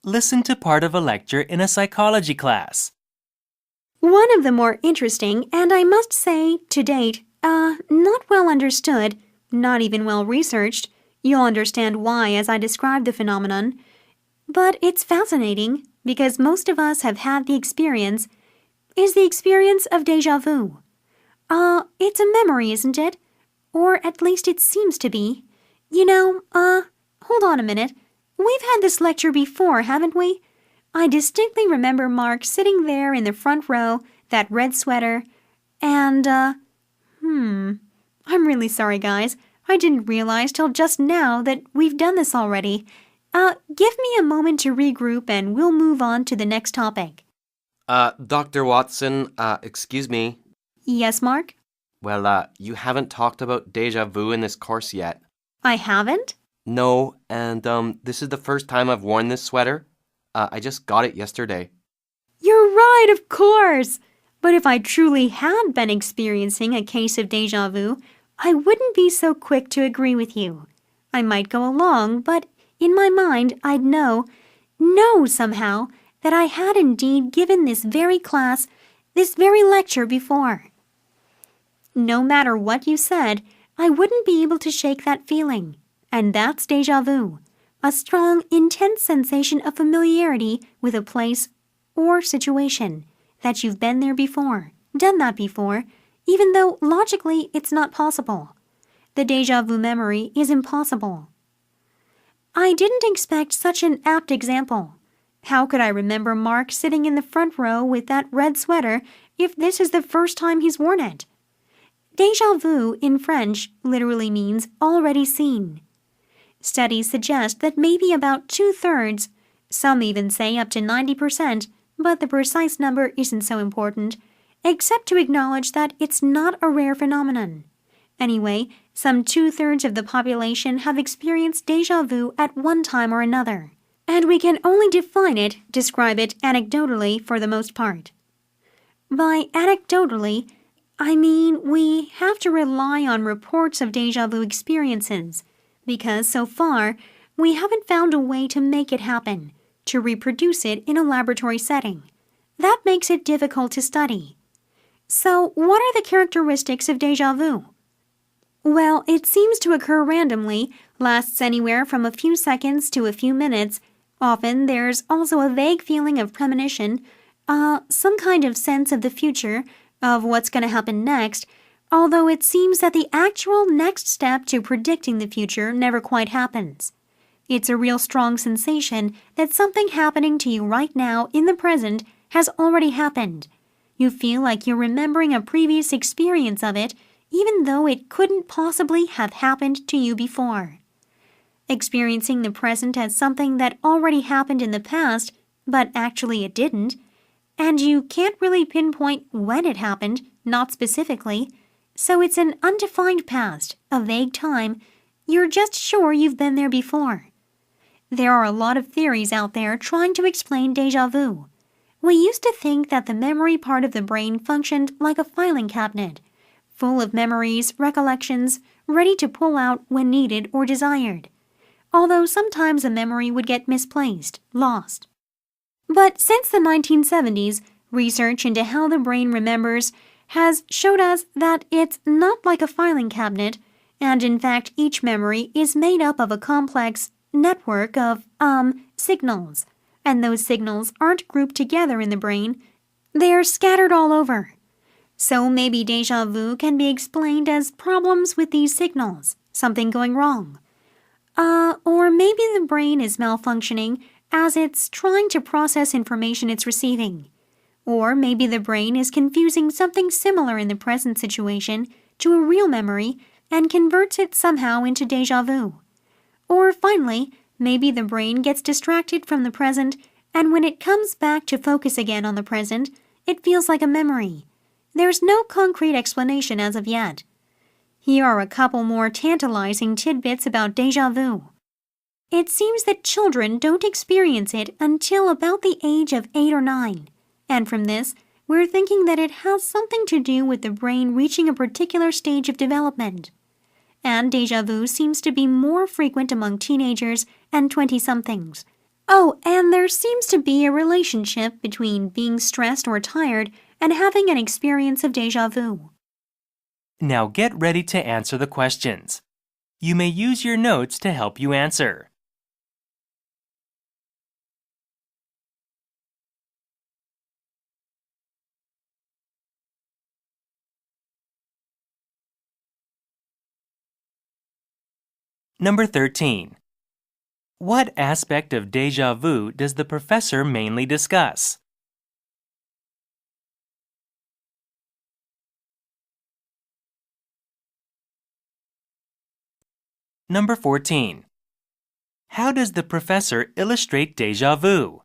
listen to part of a lecture in a psychology class. One of the more interesting, and I must say, to date, not well understood, not even well researched. You'll understand why as I describe the phenomenon. But it's fascinating because most of us have had the experience, is the experience of déjà vu. It's a memory, isn't it? Or at least it seems to be. Hold on a minute. We've had this lecture before, haven't we? I distinctly remember Mark sitting there in the front row, that red sweater, and, I'm really sorry, guys. I didn't realize till just now that we've done this already. Give me a moment to regroup and we'll move on to the next topic. Dr. Watson, excuse me. Yes, Mark? Well, you haven't talked about déjà vu in this course yet. I haven't? No, and, this is the first time I've worn this sweater. I just got it yesterday. You're right, of course! But if I truly had been experiencing a case of déjà vu, I wouldn't be so quick to agree with you. I might go along, but in my mind I'd know somehow, that I had indeed given this very class, this very lecture before. No matter what you said, I wouldn't be able to shake that feeling. And that's déjà vu, a strong, intense sensation of familiarity with a place or situation, that you've been there before, done that before, even though logically it's not possible. The déjà vu memory is impossible. I didn't expect such an apt example. How could I remember Mark sitting in the front row with that red sweater if this is the first time he's worn it? Déjà vu in French literally means already seen. Studies suggest that maybe about 2/3, some even say up to 90%, but the precise number isn't so important, except to acknowledge that it's not a rare phenomenon. Anyway, some 2/3 of the population have experienced déjà vu at one time or another, and we can only describe it anecdotally for the most part. By anecdotally, I mean we have to rely on reports of déjà vu experiences, because so far we haven't found a way to make it happen, to reproduce it in a laboratory setting. That makes it difficult to study. So, what are the characteristics of déjà vu? Well, it seems to occur randomly, lasts anywhere from a few seconds to a few minutes. Often there's also a vague feeling of premonition, some kind of sense of the future, of what's going to happen next, although it seems that the actual next step to predicting the future never quite happens. It's a real strong sensation that something happening to you right now in the present has already happened. You feel like you're remembering a previous experience of it, even though it couldn't possibly have happened to you before. Experiencing the present as something that already happened in the past, but actually it didn't, and you can't really pinpoint when it happened, not specifically, so it's an undefined past, a vague time. You're just sure you've been there before. There are a lot of theories out there trying to explain déjà vu. We used to think that the memory part of the brain functioned like a filing cabinet, full of memories, recollections, ready to pull out when needed or desired, although sometimes a memory would get misplaced, lost. But since the 1970s, research into how the brain remembers has showed us that it's not like a filing cabinet, and in fact each memory is made up of a complex network of, signals, and those signals aren't grouped together in the brain, they're scattered all over. So maybe déjà vu can be explained as problems with these signals, something going wrong. Or maybe the brain is malfunctioning as it's trying to process information it's receiving. Or maybe the brain is confusing something similar in the present situation to a real memory and converts it somehow into déjà vu. Or finally, maybe the brain gets distracted from the present, and when it comes back to focus again on the present, it feels like a memory. There's no concrete explanation as of yet. Here are a couple more tantalizing tidbits about déjà vu. It seems that children don't experience it until about the age of 8 or 9. And from this, we're thinking that it has something to do with the brain reaching a particular stage of development. And déjà vu seems to be more frequent among teenagers and 20-somethings. Oh, and there seems to be a relationship between being stressed or tired and having an experience of déjà vu. Now get ready to answer the questions. You may use your notes to help you answer. Number 13. What aspect of déjà vu does the professor mainly discuss? Number 14. How does the professor illustrate déjà vu?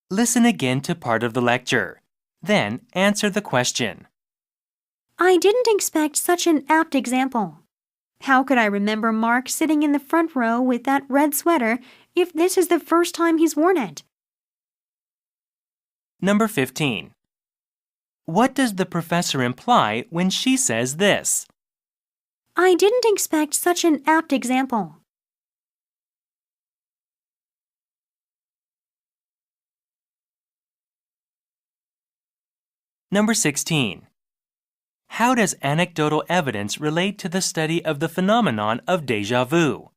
Listen again to part of the lecture. Then answer the question. I didn't expect such an apt example. How could I remember Mark sitting in the front row with that red sweater if this is the first time he's worn it? Number 15. What does the professor imply when she says this? I didn't expect such an apt example. Number 16. How does anecdotal evidence relate to the study of the phenomenon of déjà vu?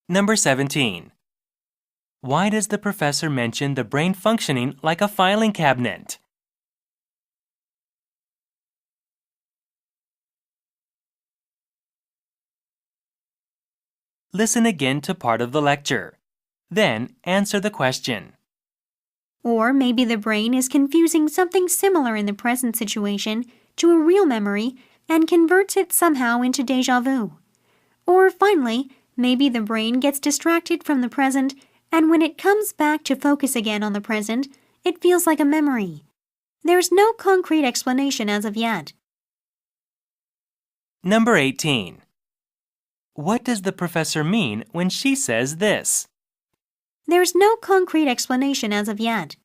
Number 17. Why does the professor mention the brain functioning like a filing cabinet? Listen again to part of the lecture. Then answer the question. Or maybe the brain is confusing something similar in the present situation to a real memory and converts it somehow into déjà vu. Or finally, maybe the brain gets distracted from the present, and when it comes back to focus again on the present, it feels like a memory. There's no concrete explanation as of yet. Number 18. What does the professor mean when she says this? There's no concrete explanation as of yet.